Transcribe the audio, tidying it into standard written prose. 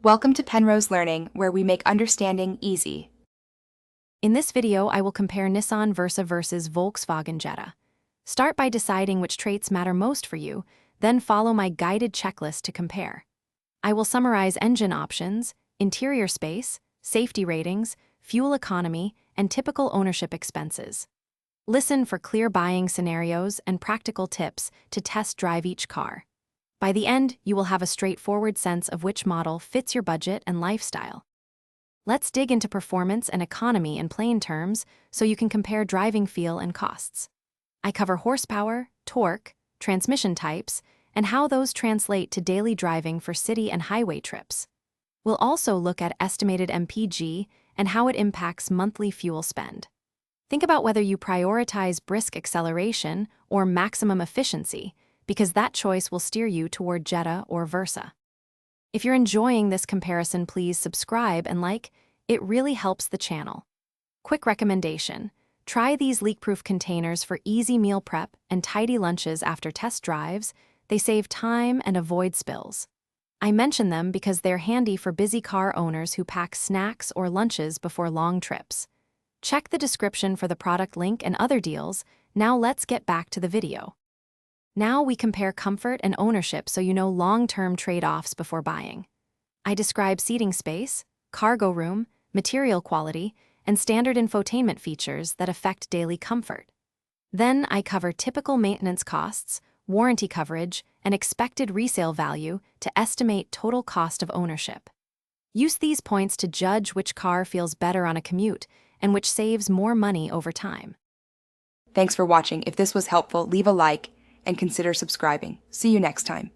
Welcome to Penrose Learning, where we make understanding easy. In this video, I will compare Nissan Versa versus Volkswagen Jetta. Start by deciding which traits matter most for you, then follow my guided checklist to compare. I will summarize engine options, interior space, safety ratings, fuel economy, and typical ownership expenses. Listen for clear buying scenarios and practical tips to test drive each car. By the end, you will have a straightforward sense of which model fits your budget and lifestyle. Let's dig into performance and economy in plain terms so you can compare driving feel and costs. I cover horsepower, torque, transmission types, and how those translate to daily driving for city and highway trips. We'll also look at estimated MPG and how it impacts monthly fuel spend. Think about whether you prioritize brisk acceleration or maximum efficiency, because that choice will steer you toward Jetta or Versa. If you're enjoying this comparison, please subscribe and like. It really helps the channel. Quick recommendation: try these leak-proof containers for easy meal prep and tidy lunches after test drives. They save time and avoid spills. I mention them because they're handy for busy car owners who pack snacks or lunches before long trips. Check the description for the product link and other deals. Now let's get back to the video. Now we compare comfort and ownership so you know long-term trade-offs before buying. I describe seating space, cargo room, material quality, and standard infotainment features that affect daily comfort. Then I cover typical maintenance costs, warranty coverage, and expected resale value to estimate total cost of ownership. Use these points to judge which car feels better on a commute and which saves more money over time. Thanks for watching. If this was helpful, leave a like and consider subscribing. See you next time.